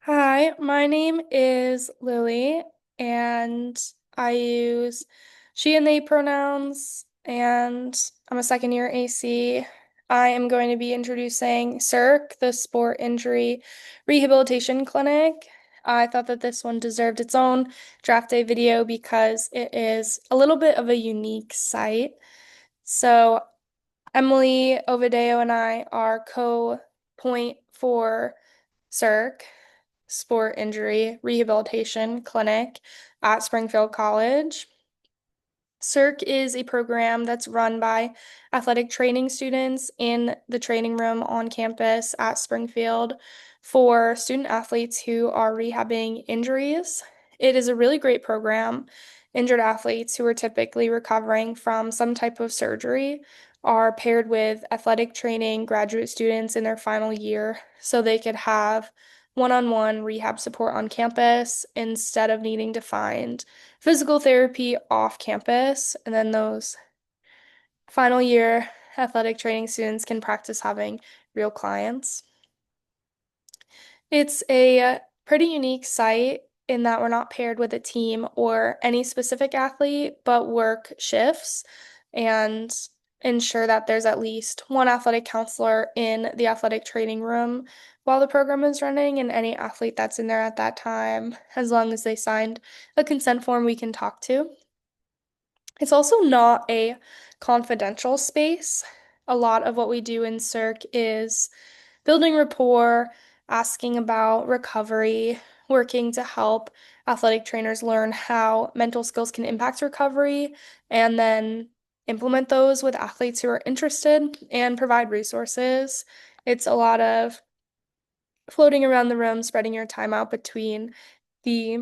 Hi, my name is Lily, and I use she and they pronouns, and I'm a second year AC. I am going to be introducing SIRC, the Sport Injury Rehabilitation Clinic. I thought that this one deserved its own draft day video because it is a little bit of a unique site. So, Emily Ovideo and I are co-point for SIRC, Sport Injury Rehabilitation Clinic at Springfield College. SIRC is a program that's run by athletic training students in the training room on campus at Springfield for student athletes who are rehabbing injuries. It is a really great program. Injured athletes who are typically recovering from some type of surgery are paired with athletic training graduate students in their final year so they could have one-on-one rehab support on campus instead of needing to find physical therapy off campus, and then those final year athletic training students can practice having real clients. It's a pretty unique site in that we're not paired with a team or any specific athlete, but work shifts and ensure that there's at least one athletic counselor in the athletic training room while the program is running, and any athlete that's in there at that time, as long as they signed a consent form, we can talk to. It's also not a confidential space. A lot of what we do in CIRC is building rapport, asking about recovery, working to help athletic trainers learn how mental skills can impact recovery, and then implement those with athletes who are interested and provide resources. It's a lot of floating around the room, spreading your time out between the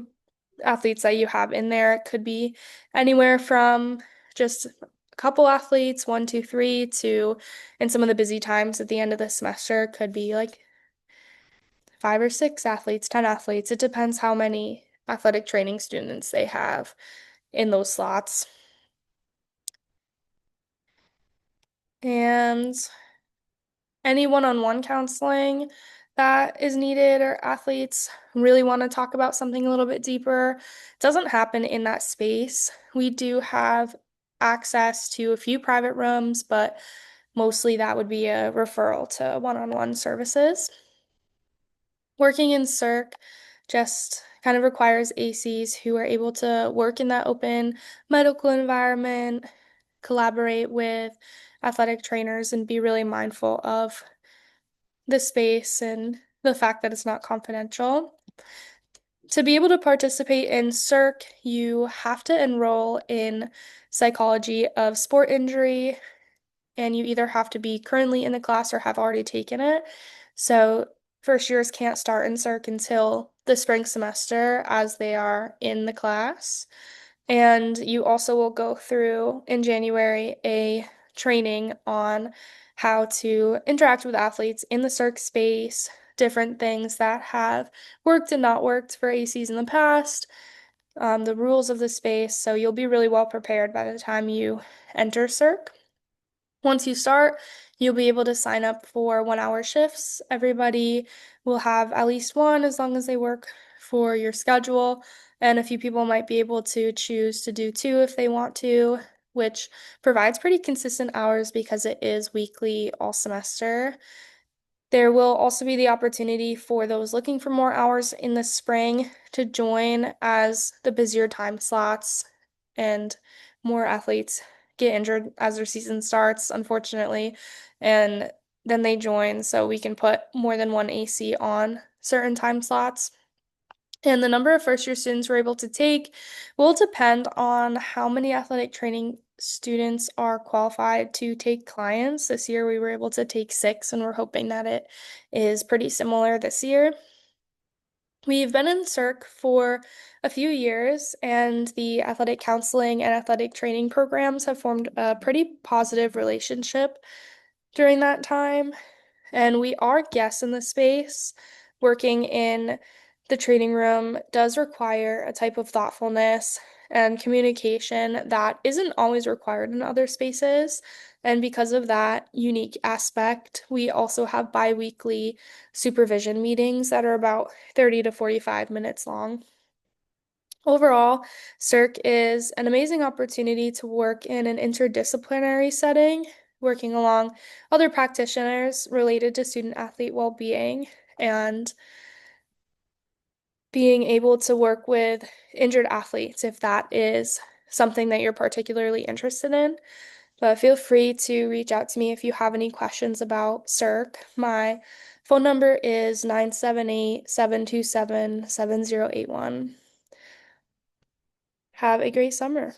athletes that you have in there. It could be anywhere from just a couple athletes, one, two, three, to, in some of the busy times at the end of the semester, could be like five or six athletes, 10 athletes. It depends how many athletic training students they have in those slots. And any one-on-one counseling that is needed or athletes really want to talk about something a little bit deeper doesn't happen in that space. We do have access to a few private rooms, but mostly that would be a referral to one-on-one services. Working in CIRC just kind of requires ACs who are able to work in that open medical environment, collaborate with athletic trainers, and be really mindful of the space and the fact that it's not confidential. To be able to participate in CIRC, you have to enroll in psychology of sport injury, and you either have to be currently in the class or have already taken it. So, first years can't start in CIRC until the spring semester as they are in the class. And you also will go through in January a training on how to interact with athletes in the circ space, different things that have worked and not worked for ACs in the past, the rules of the space. So you'll be really well prepared by the time you enter circ. Once you start, you'll be able to sign up for 1 hour shifts. Everybody will have at least one as long as they work for your schedule. And a few people might be able to choose to do two if they want to, which provides pretty consistent hours because it is weekly all semester. There will also be the opportunity for those looking for more hours in the spring to join as the busier time slots and more athletes get injured as their season starts, unfortunately, and then they join so we can put more than one AC on certain time slots. And the number of first year students we're able to take will depend on how many athletic training students are qualified to take clients. This year we were able to take six, and we're hoping that it is pretty similar this year. We've been in CIRC for a few years, and the athletic counseling and athletic training programs have formed a pretty positive relationship during that time. And we are guests in the space. Working in the training room does require a type of thoughtfulness and communication that isn't always required in other spaces. And because of that unique aspect, we also have bi-weekly supervision meetings that are about 30 to 45 minutes long. Overall, SIRC is an amazing opportunity to work in an interdisciplinary setting, working along other practitioners related to student athlete well-being and being able to work with injured athletes if that is something that you're particularly interested in. But feel free to reach out to me if you have any questions about SIRC. My phone number is 978-727-7081. Have a great summer.